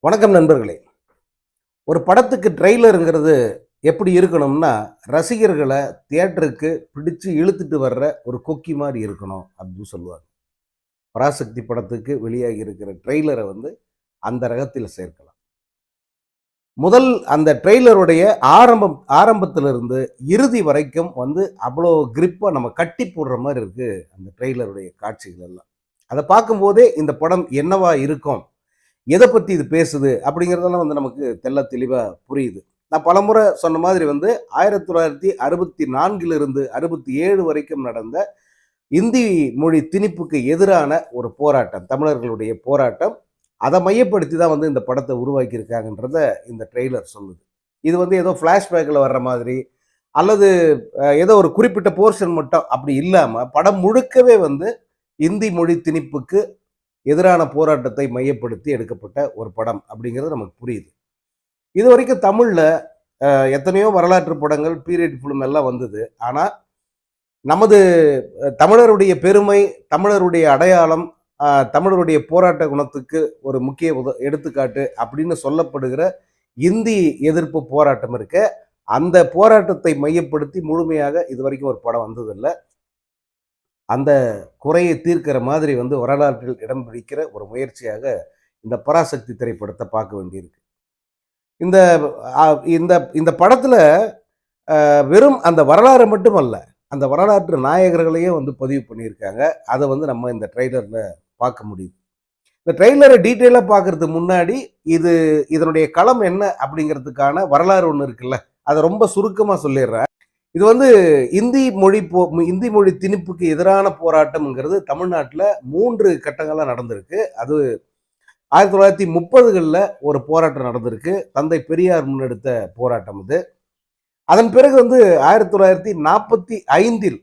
வணக்கம் நண்பர்களே. ஒரு படத்துக்கு ட்ரெய்லருங்கிறது எப்படி இருக்கணும்னா, ரசிகர்கள தியேட்டருக்கு பிடிச்சு இழுத்துட்டு வர்ற ஒரு கொக்கி மாரி இருக்கணும் அப்படின்னு சொல்லுவாங்க. பராசக்தி படத்துக்கு வெளியாகி இருக்கிற ட்ரெய்லர வந்து அந்த ரகத்தில சேர்க்கலாம். முதல் அந்த ட்ரெய்லருடைய ஆரம்பத்திலிருந்து இறுதி வரைக்கும் வந்து அவ்வளோ கிரிப்பா நம்ம கட்டி போடுற மாரி இருக்கு அந்த ட்ரெய்லருடைய காட்சிகள் எல்லாம். அத பார்க்கும்போதே இந்த படம் என்னவா இருக்கும்? எத பத்தி இது பேசுது? அப்படிங்கிறதெல்லாம் வந்து நமக்கு தெள்ளத் தெளிவா புரியுது. நான் பலமுறை சொன்ன மாதிரி வந்து 1964 இருந்து 67 வரைக்கும் நடந்த இந்தி மொழி திணிப்புக்கு எதிரான ஒரு போராட்டம். தமிழர்களுடைய போராட்டம். அத மையப்படுத்தி தான் வந்து இந்த படத்த உருவாக்கியிருக்காங்கன்றத இந்த ட்ரெய்லர் சொல்லுது. இது வந்து ஏதோ ஃபிளாஷ்பேக்ல வர்ற மாதிரி, அல்லது ஏதோ ஒரு குறிப்பிட்ட போர்ஷன் மட்டும் அப்படி இல்லாம, படம் முழுக்கவே வந்து இந்தி மொழி திணிப்புக்கு எதிரான போராட்டத்தை மையப்படுத்தி எடுக்கப்பட்ட ஒரு படம் அப்படிங்கிறது நமக்கு புரியுது. இதுவரைக்கும் தமிழ்ல எத்தனையோ வரலாற்று படங்கள், பீரியட் ஃபிலிம் எல்லாம் வந்தது. ஆனா, நமது தமிழருடைய பெருமை, தமிழருடைய அடையாளம், அ தமிழருடைய போராட்ட குணத்துக்கு ஒரு முக்கிய எடுத்துக்காட்டு அப்படின்னு சொல்லப்படுகிற இந்தி எதிர்ப்பு போராட்டம் இருக்க, அந்த போராட்டத்தை மையப்படுத்தி முழுமையாக இதுவரைக்கும் ஒரு படம் வந்ததில்ல. அந்த குறையை தீர்க்கிற மாதிரி வந்து வரலாற்றில் இடம் பிடிக்கிற ஒரு முயற்சியாக இந்த பராசக்தி திரைப்படத்தை பார்க்க வேண்டியிருக்கு. இந்த அ இந்த இந்த படத்துல வெறும் அந்த வரலாறு மட்டுமல்ல, அந்த வரலாற்று நாயகர்களையும் வந்து பதிவு பண்ணியிருக்காங்க. அத வந்து நம்ம இந்த ட்ரெய்லர்ல பார்க்க முடியுது. இந்த ட்ரெய்லர டீட்டெயிலா பார்க்கறதுக்கு முன்னாடி, இது இதனுடைய களம் என்ன அப்படிங்கிறதுக்கான வரலாறு ஒண்ணு இருக்குல்ல. அத ரொம்ப சுருக்கமா சொல்லிர்றேன். இது வந்து இந்தி மொழி திணிப்புக்கு எதிரான போராட்டம்ங்கிறது தமிழ்நாட்டுல 3 கட்டங்களா நடந்திருக்கு. அது 1930கள்ல ஒரு போராட்டம் நடந்திருக்கு. தந்தை பெரியார் முன்னெடுத்த போராட்டம் இது. அதன் பிறகு வந்து 1945ல்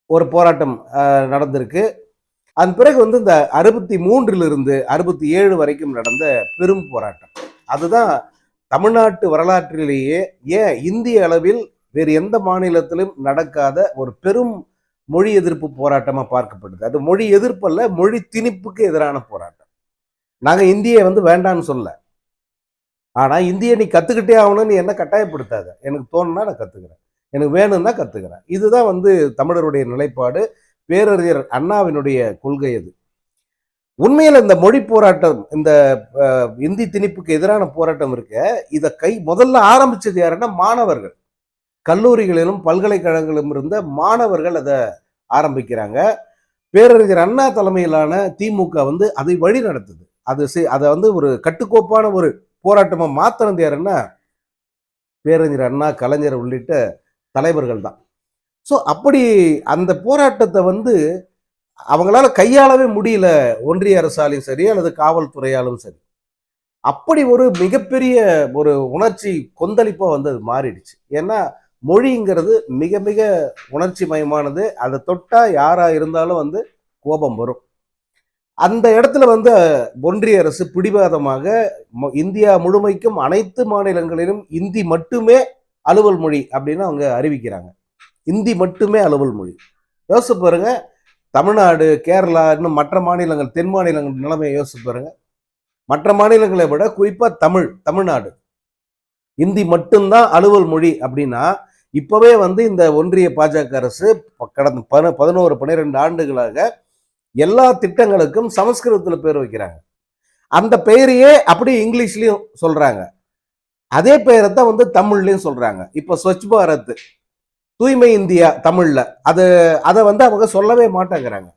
ஒரு போராட்டம் நடந்திருக்கு. அதன் பிறகு வந்து இந்த 63லிருந்து 67 வரைக்கும் நடந்த பெரும் போராட்டம். அதுதான் தமிழ்நாட்டு வரலாற்றிலேயே இந்திய அளவில் வேறு எந்த மாநிலத்திலும் நடக்காத ஒரு பெரும் மொழி எதிர்ப்பு போராட்டமா பார்க்கப்படுது. அது மொழி எதிர்ப்பு அல்ல, மொழி திணிப்புக்கு எதிரான போராட்டம். நாங்க இந்திய வந்து வேண்டான்னு சொல்லல. ஆனா இந்திய நீ கத்துக்கிட்டே ஆகணும்னு என்ன கட்டாயப்படுத்தாத. எனக்கு தோணுனா நான் கத்துக்கிறேன். எனக்கு வேணும்னா கத்துக்கிறேன். இதுதான் வந்து தமிழருடைய நிலைப்பாடு. பேரறிஞர் அண்ணாவினுடைய கொள்கை அது. உண்மையில இந்த மொழி போராட்டம், இந்த இந்தி திணிப்புக்கு எதிரான போராட்டம் இருக்க, இத முதல்ல ஆரம்பிச்சது யாருன்னா மாணவர்கள். கல்லூரிகளிலும் பல்கலைக்கழகங்களிலும் இருந்த மாணவர்கள் அத ஆரம்பிக்கிறாங்க. பேரறிஞர் அண்ணா தலைமையிலான திமுக வந்து அதை வழி நடத்துது. அத வந்து ஒரு கட்டுக்கோப்பான ஒரு போராட்டமா மாத்துனது யாருன்னா, பேரறிஞர் அண்ணா, கலைஞர் உள்ளிட்ட தலைவர்கள் தான். ஸோ அப்படி அந்த போராட்டத்த வந்து அவங்களால கையாளவே முடியல. ஒன்றிய அரசாலும் சரி, அல்லது காவல்துறையாலும் சரி. அப்படி ஒரு மிகப்பெரிய ஒரு உணர்ச்சி கொந்தளிப்பா வந்து அது மாறிடுச்சு. ஏன்னா, மொழிங்கிறது மிக மிக உணர்ச்சி மயமானது. அத தொட்டா யாரா இருந்தாலும் வந்து கோபம் வரும். அந்த இடத்துல வந்து ஒன்றிய அரசு பிடிவாதமாக இந்தியா முழுமைக்கும் அனைத்து மாநிலங்களிலும் இந்தி மட்டுமே அலுவல் மொழி அப்படின்னு அவங்க அறிவிக்கிறாங்க. இந்தி மட்டுமே அலுவல் மொழி. யோசிச்சு பாருங்க. தமிழ்நாடு, கேரளா, இன்னும் மற்ற மாநிலங்கள், தென் மாநிலங்கள் நிலைமையை யோசிச்சு பாருங்க. மற்ற மாநிலங்களை விட குறிப்பா தமிழ்நாடு இந்தி மட்டும்தான் அலுவல் மொழி அப்படின்னா, இப்பவே வந்து இந்த ஒன்றிய பாஜக அரசு கடந்த 11, 12 ஆண்டுகளாக எல்லா திட்டங்களுக்கும் சமஸ்கிருதத்துல பேர் வைக்கிறாங்க. அந்த பெயரையே அப்படியே இங்கிலீஷ்லயும் சொல்றாங்க. அதே பெயரைத்தான் வந்து தமிழ்லயும் சொல்றாங்க. இப்ப ஸ்வச் பாரத், தூய்மை இந்தியா தமிழ்ல. அது அத வந்து அவங்க சொல்லவே மாட்டேங்கிறாங்க.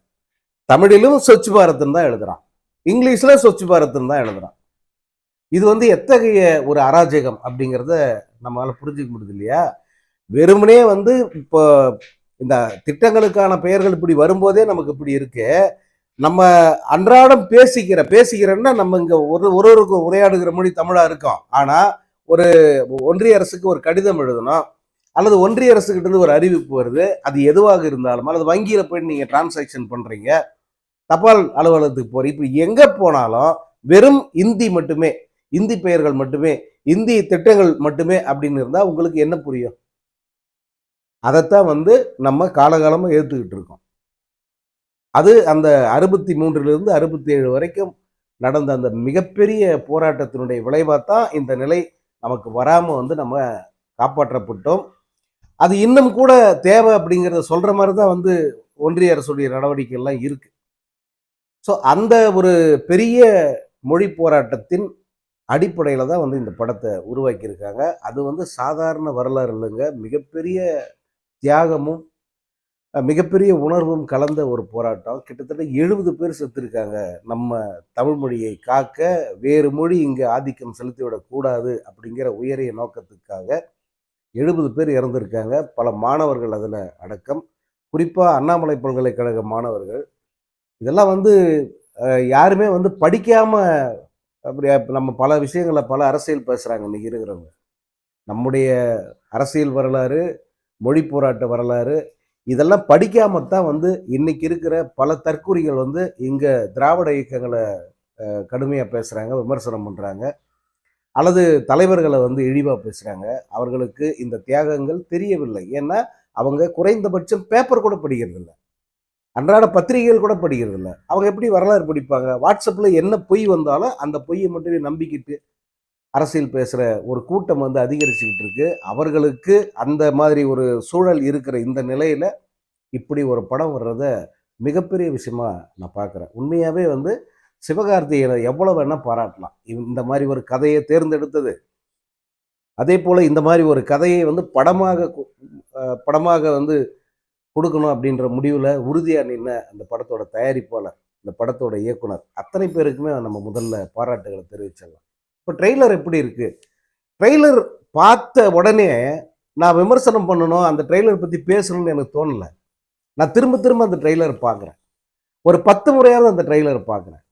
தமிழிலும் ஸ்வச் பாரத்ன்னு தான் எழுதுறான். இங்கிலீஷ்ல ஸ்வச் பாரத்ன்னு தான் எழுதுறான். இது வந்து எத்தகைய ஒரு அராஜகம் அப்படிங்கிறத நம்மளால புரிஞ்சுக்க முடியுது இல்லையா? வெறுமனே வந்து இப்போ இந்த திட்டங்களுக்கான பெயர்கள் இப்படி வரும்போதே நமக்கு இப்படி இருக்கு. நம்ம அன்றாடம் பேசிக்கிறோம்னா நம்ம இங்க ஒருவருக்கு உரையாடுகிற மொழி தமிழா இருக்கும். ஆனா ஒரு ஒன்றிய அரசுக்கு ஒரு கடிதம் எழுதணும், அல்லது ஒன்றிய அரசுகிட்ட இருந்து ஒரு அறிவிப்பு வருது. அது எதுவாக இருந்தாலும், அல்லது வங்கியில போய் நீங்க டிரான்சாக்ஷன் பண்றீங்க, தபால் அலுவலகத்துக்கு போறீங்க, இப்படி எங்க போனாலும் வெறும் இந்தி மட்டுமே, இந்தி பெயர்கள் மட்டுமே, இந்தி திட்டங்கள் மட்டுமே அப்படின்னு இருந்தா உங்களுக்கு என்ன புரியும்? அதைத்தான் வந்து நம்ம காலகாலமா ஏத்துக்கிட்டு இருக்கோம். அது அந்த 63லிருந்து 67 வரைக்கும் நடந்த அந்த மிகப்பெரிய போராட்டத்தினுடைய விளைவாக தான் இந்த நிலை நமக்கு வராமல் வந்து நம்ம காப்பாற்றப்பட்டோம். அது இன்னும் கூட தேவை அப்படிங்கிறத சொல்ற மாதிரி தான் வந்து ஒன்றிய அரசுடைய நடவடிக்கைகள்லாம் இருக்கு. ஸோ அந்த ஒரு பெரிய மொழி போராட்டத்தின் அடிப்படையில தான் வந்து இந்த படத்தை உருவாக்கியிருக்காங்க. அது வந்து சாதாரண வரலாறு இல்லைங்க. மிகப்பெரிய தியாகமும் மிகப்பெரிய உணர்வும் கலந்த ஒரு போராட்டம். கிட்டத்தட்ட 70 பேர் செத்துருக்காங்க. நம்ம தமிழ் மொழியை காக்க வேறு மொழி இங்கே ஆதிக்கம் செலுத்திவிடக் கூடாது அப்படிங்கிற உயரிய நோக்கத்துக்காக 70 பேர் இறந்திருக்காங்க. பல மாணவர்கள் அதில் அடக்கம். குறிப்பாக அண்ணாமலை பல்கலைக்கழக மாணவர்கள். இதெல்லாம் வந்து யாருமே வந்து படிக்காம அப்படி நம்ம பல விஷயங்கள பல அரசியல் பேசுகிறாங்க இன்னைக்கு இருக்கிறவங்க. நம்முடைய அரசியல் வரலாறு, மொழி போராட்ட வரலாறு இதெல்லாம் படிக்காம தான் வந்து இன்னைக்கு இருக்கிற பல தற்குறிகள் வந்து இங்க திராவிட இயக்கங்களை கடுமையா பேசுறாங்க, விமர்சனம் பண்றாங்க, அல்லது தலைவர்களை வந்து இழிவா பேசுறாங்க. அவர்களுக்கு இந்த தியாகங்கள் தெரியவில்லை. ஏன்னா அவங்க குறைந்தபட்சம் பேப்பர் கூட படிக்கிறது இல்லை, அன்றாட பத்திரிகைகள் கூட படிக்கிறது இல்லை. அவங்க எப்படி வரலாறு படிப்பாங்க? வாட்ஸ்அப்ல என்ன பொய் வந்தாலும் அந்த பொய்யை மட்டுமே நம்பிக்கிட்டு அரசியல் பேசுற ஒரு கூட்டம் வந்து அதிகரிச்சுக்கிட்டு இருக்கு. அவர்களுக்கு அந்த மாதிரி ஒரு சூழல் இருக்கிற இந்த நிலையில இப்படி ஒரு படம் வர்றத மிகப்பெரிய விஷயமா நான் பார்க்குறேன். உண்மையாவே வந்து சிவகார்த்திகேயனை எவ்வளோ வேணா பாராட்டலாம். இந்த மாதிரி ஒரு கதையை தேர்ந்தெடுத்தது. அதே போல இந்த மாதிரி ஒரு கதையை வந்து படமாக வந்து கொடுக்கணும் அப்படின்ற முடிவில் உறுதியா நின்ன அந்த படத்தோட தயாரிப்பாளர், இந்த படத்தோட இயக்குனர் அத்தனை பேருக்குமே நம்ம முதல்ல பாராட்டுகளை தெரிவிச்சிடலாம். இப்போ ட்ரெய்லர் எப்படி இருக்கு? ட்ரெய்லர் பார்த்த உடனே நான் விமர்சனம் பண்ணணும், அந்த ட்ரெய்லர் பத்தி பேசணும்னு எனக்கு தோணல. நான் திரும்ப திரும்ப அந்த ட்ரெய்லர் பார்க்குறேன். ஒரு 10 முறையாவது அந்த ட்ரெய்லர் பார்க்குறேன்.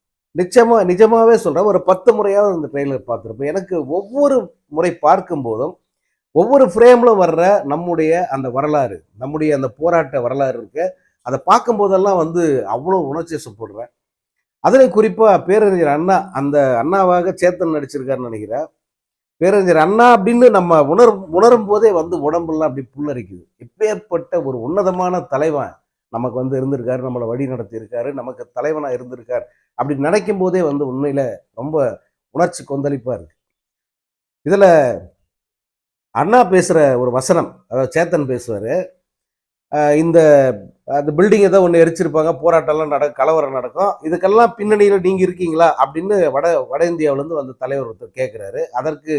நிஜமாவே சொல்றேன். ஒரு 10 முறையாவது அந்த ட்ரெய்லர் பார்க்குறப்ப எனக்கு ஒவ்வொரு முறை பார்க்கும்போதும் ஒவ்வொரு ஃப்ரேம்ல வர்ற நம்முடைய அந்த வரலாறு, நம்முடைய அந்த போராட்ட வரலாறு இருக்கு, அதை பார்க்கும்போதெல்லாம் வந்து அவ்வளோ உணர்ச்சி வசப்படுறேன். அதில் குறிப்பா பேரறிஞர் அண்ணா, அந்த அண்ணாவாக சேத்தன் நடிச்சிருக்காருன்னு நினைக்கிறேன். பேரறிஞர் அண்ணா அப்படின்னு நம்ம உணரும் போதே வந்து உடம்புலாம் அப்படி புல்லரிக்குது. எப்பேற்பட்ட ஒரு உன்னதமான தலைவன் நமக்கு வந்து இருந்திருக்காரு, நம்மளை வழி நடத்தி இருக்காரு, நமக்கு தலைவனா இருந்திருக்காரு அப்படி நினைக்கும் போதே வந்து உண்மையில ரொம்ப உணர்ச்சி கொந்தளிப்பா இருக்கு. இதுல அண்ணா பேசுற ஒரு வசனம், அதாவது சேத்தன் பேசுவாரு, இந்த அந்த பில்டிங் ஏதோ ஒன்று எரிச்சிருப்பாங்க, போராட்டம்லாம் நடக்கும், கலவரம் நடக்கும், இதுக்கெல்லாம் பின்னணியில் நீங்க இருக்கீங்களா அப்படின்னு வட இந்தியாவிலேருந்து வந்து தலைவர் ஒருத்தர் கேட்குறாரு. அதற்கு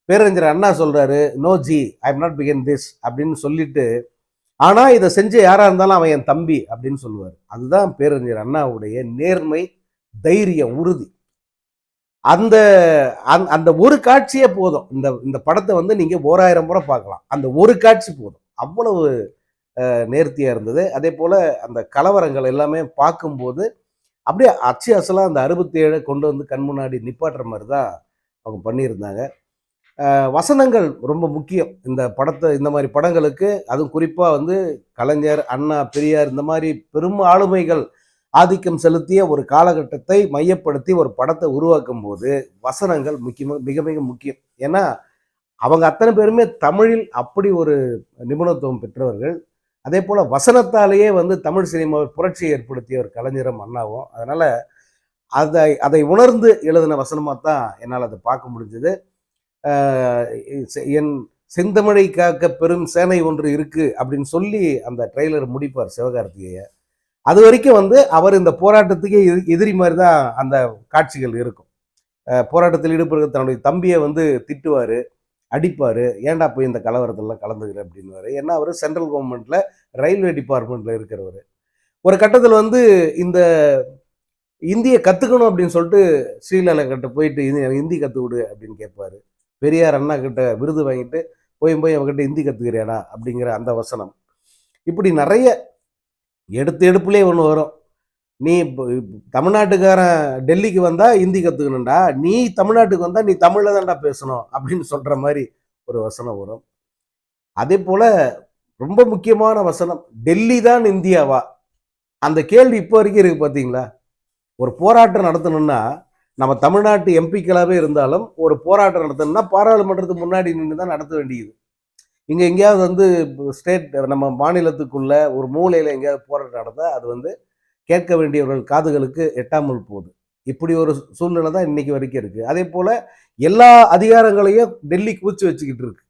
பேரறிஞர் அண்ணா சொல்றாரு, no ji, I am not begin this அப்படின்னு சொல்லிட்டு, ஆனா இதை செஞ்ச யாரா இருந்தாலும் அவன் என் தம்பி அப்படின்னு சொல்லுவார். அதுதான் பேரறிஞர் அண்ணாவுடைய நேர்மை, தைரியம், உறுதி. அந்த அந்த ஒரு காட்சியே போதும். இந்த இந்த படத்தை வந்து நீங்க 1000 முறை பார்க்கலாம். அந்த ஒரு காட்சி போதும். அவ்வளவு நேர்த்தியா இருந்தது. அதே போல அந்த கலவரங்கள் எல்லாமே பார்க்கும்போது அப்படியே அச்சு அசலா அந்த 67 கொண்டு வந்து கண் முன்னாடி நிப்பாட்டுற மாதிரி தான் அவங்க பண்ணியிருந்தாங்க. வசனங்கள் ரொம்ப முக்கியம் இந்த படத்தை, இந்த மாதிரி படங்களுக்கு. அதுவும் குறிப்பா வந்து கலைஞர், அண்ணா, பெரியார் இந்த மாதிரி பெரும் ஆளுமைகள் ஆதிக்கம் செலுத்திய ஒரு காலகட்டத்தை மையப்படுத்தி ஒரு படத்தை உருவாக்கும் போது வசனங்கள் மிக மிக முக்கியம். ஏன்னா அவங்க அத்தனை பேருமே தமிழில் அப்படி ஒரு நிபுணத்துவம் பெற்றவர்கள். அதே போல வசனத்தாலேயே வந்து தமிழ் சினிமாவை புரட்சியை ஏற்படுத்திய ஒரு கலைஞரும் அண்ணாவும். அதனால அதை அதை உணர்ந்து எழுதின வசனமாக தான் என்னால் அதை பார்க்க முடிஞ்சது. என் செந்தமிழை காக்க பெரும் சேனை ஒன்று இருக்கு அப்படின்னு சொல்லி அந்த ட்ரெய்லர் முடிப்பார் சிவகார்த்திகேயன். அது வரைக்கும் வந்து அவர் இந்த போராட்டத்துக்கே எதிரி மாதிரி தான் அந்த காட்சிகள் இருக்கும். போராட்டத்தில் ஈடுபடுற தன்னுடைய தம்பியை வந்து திட்டுவார், அடிப்பார், ஏன்டா போய் இந்த கலவரத்திலாம் கலந்துக்கிற அப்படின்னுவார். ஏன்னா அவர் சென்ட்ரல் கவர்மெண்ட்டில் ரயில்வே டிபார்ட்மெண்ட்டில் இருக்கிறவர். ஒரு கட்டத்தில் வந்து இந்த இந்தியை கற்றுக்கணும் அப்படின்னு சொல்லிட்டு ஸ்ரீலங்கா கிட்ட போயிட்டு ஹிந்தி கற்றுக் அப்படின்னு கேட்பாரு. பெரியார் அண்ணா கிட்ட விருது வாங்கிட்டு போய் அவங்ககிட்ட ஹிந்தி கற்றுக்கிறியாடா அப்படிங்கிற அந்த வசனம். இப்படி நிறைய எடுப்புலேயே ஒன்று வரும். நீ தமிழ்நாட்டுக்காரன் டெல்லிக்கு வந்தா ஹிந்தி கற்றுக்கணும்டா, நீ தமிழ்நாட்டுக்கு வந்தா நீ தமிழில் தான்டா பேசணும் அப்படின்னு சொல்கிற மாதிரி ஒரு வசனம் வரும். அதே போல் ரொம்ப முக்கியமான வசனம், டெல்லி தான் இந்தியாவா? அந்த கேள்வி இப்போ வரைக்கும் இருக்கு பார்த்தீங்களா? ஒரு போராட்டம் நடத்தணும்னா நம்ம தமிழ்நாட்டு எம்பிக்களாகவே இருந்தாலும் ஒரு போராட்டம் நடத்தணும்னா பாராளுமன்றத்துக்கு முன்னாடி நின்று தான் நடத்த வேண்டியது. இங்கே எங்கேயாவது வந்து ஸ்டேட் நம்ம மாநிலத்துக்குள்ள ஒரு மூலையில் எங்கேயாவது போராட்டம் நடந்தால் அது வந்து கேட்க வேண்டியவர்கள் காதுகளுக்கு எட்டாமல் போகுது. இப்படி ஒரு சூழ்நிலை தான் இன்னைக்கு வரைக்கும் இருக்கு. அதே போல எல்லா அதிகாரங்களையும் டெல்லி குவிச்சு வச்சுக்கிட்டு இருக்கு.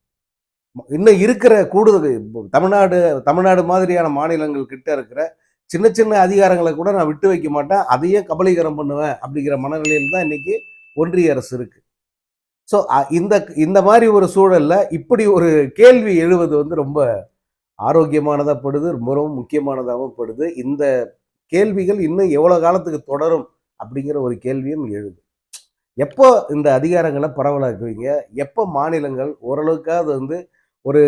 இன்னும் இருக்கிற கூடுதல் தமிழ்நாடு தமிழ்நாடு மாதிரியான மாநிலங்கள் கிட்ட இருக்கிற சின்ன சின்ன அதிகாரங்களை கூட நான் விட்டு வைக்க மாட்டேன், அதையே கபலீகரம் பண்ணுவேன் அப்படிங்கிற மனநிலையில் தான் இன்னைக்கு ஒன்றிய அரசு இருக்கு. ஸோ இந்த இந்த மாதிரி ஒரு சூழல்ல இப்படி ஒரு கேள்வி எழுவது வந்து ரொம்ப ஆரோக்கியமானதா படுது, ரொம்பவும் முக்கியமானதாகவும் படுது. இந்த கேள்விகள் இன்னும் எவ்வளவு காலத்துக்கு தொடரும் அப்படிங்கிற ஒரு கேள்வியும் எழுது. எப்போ இந்த அதிகாரங்களை பரவலாக்குவீங்க? எப்போ மாநிலங்கள் ஓரளவுக்காவது வந்து ஒரு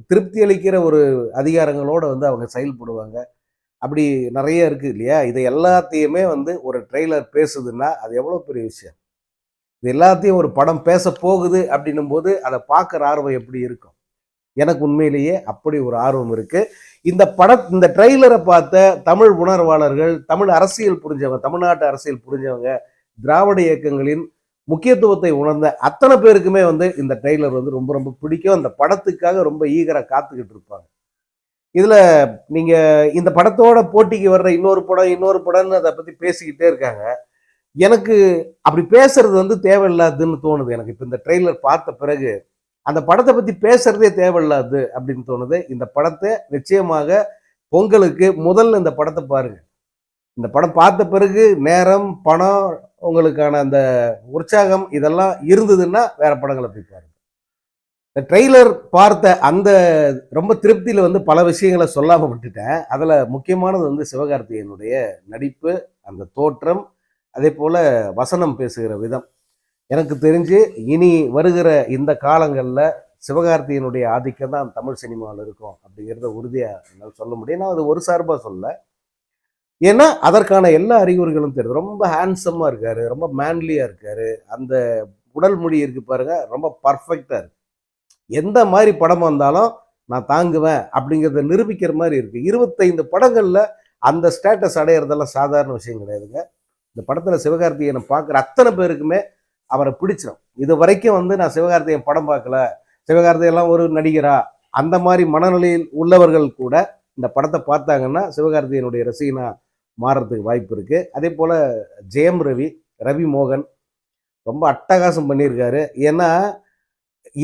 திருப்தி அளிக்கிற ஒரு அதிகாரங்களோட வந்து அவங்க செயல்படுவாங்க? அப்படி நிறைய இருக்கு இல்லையா? இதை எல்லாத்தையுமே வந்து ஒரு ட்ரெய்லர் பேசுதுன்னா, அது எவ்வளோ பெரிய விஷயம். இது எல்லாத்தையும் ஒரு படம் பேச போகுது அப்படின்னும் போது, அதை பார்க்குற ஆர்வம் எப்படி இருக்கும்? எனக்கு உண்மையிலேயே அப்படி ஒரு ஆர்வம் இருக்கு. இந்த ட்ரெய்லரை பார்த்த தமிழ் உணர்வாளர்கள், தமிழ் அரசியல் புரிஞ்சவங்க, தமிழ்நாட்டு அரசியல் புரிஞ்சவங்க, திராவிட இயக்கங்களின் முக்கியத்துவத்தை உணர்ந்த அத்தனை பேருக்குமே வந்து இந்த ட்ரெய்லர் வந்து ரொம்ப ரொம்ப பிடிக்கும். அந்த படத்துக்காக ரொம்ப ஈகரா காத்துக்கிட்டு இருப்பாங்க. இதுல நீங்க இந்த படத்தோட போட்டிக்கு வர்ற இன்னொரு படம்னு அதை பத்தி பேசிக்கிட்டே இருக்காங்க. எனக்கு அப்படி பேசுறது வந்து தேவையில்லாதுன்னு தோணுது. எனக்கு இப்ப இந்த ட்ரெய்லர் பார்த்த பிறகு அந்த படத்தை பத்தி பேசுறதே தேவையில்லாது அப்படின்னு தோணுது. இந்த படத்தை நிச்சயமாக பொங்கலுக்கு முதல்ல இந்த படத்தை பாருங்க. இந்த படம் பார்த்த பிறகு நேரம், பணம், உங்களுக்கான அந்த உற்சாகம் இதெல்லாம் இருந்ததுன்னா வேற படங்களை போய் பாருங்க. இந்த ட்ரெய்லர் பார்த்த அந்த ரொம்ப திருப்தியில வந்து பல விஷயங்களை சொல்லாம விட்டுட்டேன். அதுல முக்கியமானது வந்து சிவகார்த்திகேயனுடைய நடிப்பு, அந்த தோற்றம், அதே போல வசனம் பேசுகிற விதம். எனக்கு தெரிஞ்சு இனி வருகிற இந்த காலங்கள்ல சிவகார்த்திகேயனுடைய ஆதிக்கம் தான் தமிழ் சினிமாவில் இருக்கும் அப்படிங்கிறத உறுதியா என்னால் சொல்ல முடியும். நான் அது ஒரு சார்பா சொல்ல. ஏன்னா அதற்கான எல்லா அறிகுறிகளும் தெரியுது. ரொம்ப ஹேண்ட்ஸமா இருக்காரு, ரொம்ப மேன்லியா இருக்காரு. அந்த உடல் மொழி இருக்கு பாருங்க, ரொம்ப பர்ஃபெக்டா இருக்கு. எந்த மாதிரி படம் வந்தாலும் நான் தாங்குவேன் அப்படிங்கிறத நிரூபிக்கிற மாதிரி இருக்கு. 25 படங்கள்ல அந்த ஸ்டேட்டஸ் அடையிறதெல்லாம் சாதாரண விஷயம் கிடையாதுங்க. இந்த படத்துல சிவகார்த்திகேயனை பார்க்குற அத்தனை பேருக்குமே அவரை பிடிச்சிடும். இது வரைக்கும் வந்து நான் சிவகார்த்திகேயன் படம் பார்க்கல, சிவகார்த்திகேயன் ஒரு நடிகரா, அந்த மாதிரி மனநிலையில் உள்ளவர்கள் கூட இந்த படத்தை பார்த்தாங்கன்னா சிவகார்த்திகேயனுடைய ரசிகனா மாறுறதுக்கு வாய்ப்பு இருக்கு. அதே போல ஜெயம் ரவி, ரவி மோகன் ரொம்ப அட்டகாசம் பண்ணியிருக்காரு. ஏன்னா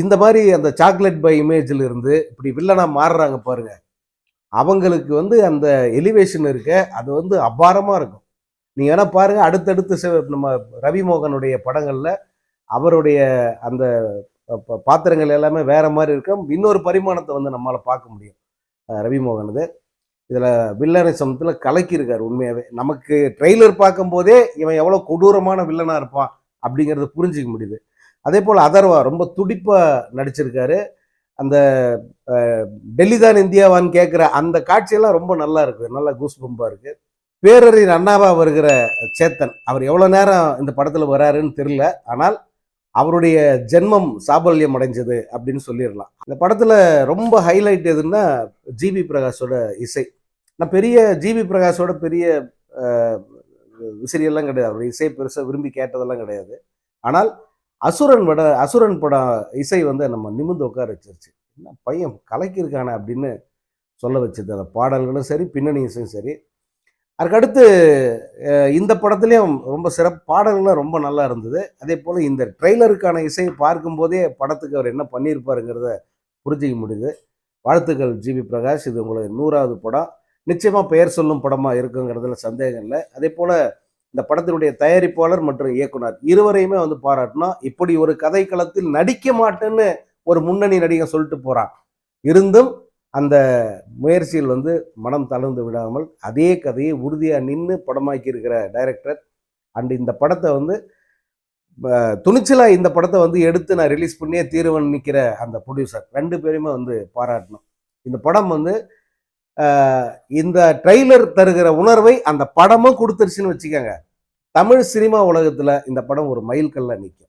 இந்த மாதிரி அந்த சாக்லேட் பை இமேஜில் இருந்து இப்படி வில்லனா மாறுறாங்க பாருங்க, அவங்களுக்கு வந்து அந்த எலிவேஷன் இருக்க அது வந்து அபாரமா இருக்கும். நீங்க வேணா பாருங்க, அடுத்தடுத்து நம்ம ரவி மோகனுடைய படங்கள்ல அவருடைய அந்த பாத்திரங்கள் எல்லாமே வேற மாதிரி இருக்கும். இன்னொரு பரிமாணத்தை வந்து நம்மளால பார்க்க முடியும் ரவி மோகனது. இதுல வில்லனிசமத்துல கலக்கியிருக்காரு உண்மையாவே. நமக்கு ட்ரெய்லர் பார்க்கும் போதே இவன் எவ்வளவு கொடூரமான வில்லனா இருப்பான் அப்படிங்கறத புரிஞ்சுக்க முடியுது. அதே போல அதர்வா ரொம்ப துடிப்பா நடிச்சிருக்காரு. அந்த டெல்லி தான் இந்தியாவான்னு கேட்கிற அந்த காட்சியெல்லாம் ரொம்ப நல்லா இருக்கு, நல்லா கூஸ்பம்பா இருக்கு. பேரறிஞர் அண்ணாவா வருகிற சேத்தன், அவர் எவ்வளவு நேரம் இந்த படத்துல வராருன்னு தெரியல. ஆனால் அவருடைய ஜென்மம் சாபல்யம் அடைஞ்சது அப்படின்னு சொல்லிடலாம். இந்த படத்துல ரொம்ப ஹைலைட் எதுன்னா ஜிவி பிரகாஷோட இசை. நான் பெரிய ஜிவி பிரகாஷோட பெரிய விசிறியெல்லாம் கிடையாது, அவருடைய இசை பெருசாக விரும்பி கேட்டதெல்லாம் கிடையாது. ஆனால் அசுரன் படம் இசை வந்து நம்ம நிமிர்ந்து உட்கார வச்சிருச்சு. என்ன பையன் கலக்கியிருக்கானே அப்படின்னு சொல்ல வச்சது. அந்த பாடல்களும் சரி, பின்னணி இசையும் சரி. அதுக்கடுத்து இந்த படத்துலேயும் ரொம்ப சிறப்பு பாடல்கள்லாம் ரொம்ப நல்லா இருந்தது. அதே போல் இந்த ட்ரெய்லருக்கான இசையை பார்க்கும்போதே படத்துக்கு அவர் என்ன பண்ணியிருப்பாருங்கிறத புரிஞ்சிக்க முடியுது. வாழ்த்துக்கள் ஜிவி பிரகாஷ், இது உங்களுக்கு 100வது படம். நிச்சயமாக பெயர் சொல்லும் படமாக இருக்குங்கிறதுல சந்தேகம் இல்லை. அதே போல் இந்த படத்தினுடைய தயாரிப்பாளர் மற்றும் இயக்குனர் இருவரையுமே வந்து பாராட்டணும். இப்படி ஒரு கதைக்களத்தில் நடிக்க மாட்டேன்னு ஒரு முன்னணி நடிகன் சொல்லிட்டு போகிறான், இருந்தும் அந்த முயற்சியில் வந்து மனம் தளர்ந்து விடாமல் அதே கதையை உறுதியாக நின்று படமாக்கி இருக்கிற டைரக்டர் அண்ட் இந்த படத்தை வந்து துணிச்சலாக இந்த படத்தை வந்து எடுத்து நான் ரிலீஸ் பண்ணியே தீர்வன் நிற்கிற அந்த ப்ரொடியூசர் 2 பேருமே வந்து பாராட்டணும். இந்த படம் வந்து இந்த ட்ரெய்லர் தருகிற உணர்வை அந்த படமும் கொடுத்துருச்சுன்னு வச்சுக்கோங்க. தமிழ் சினிமா உலகத்தில் இந்த படம் ஒரு மைல்கல்ல நிற்கும்.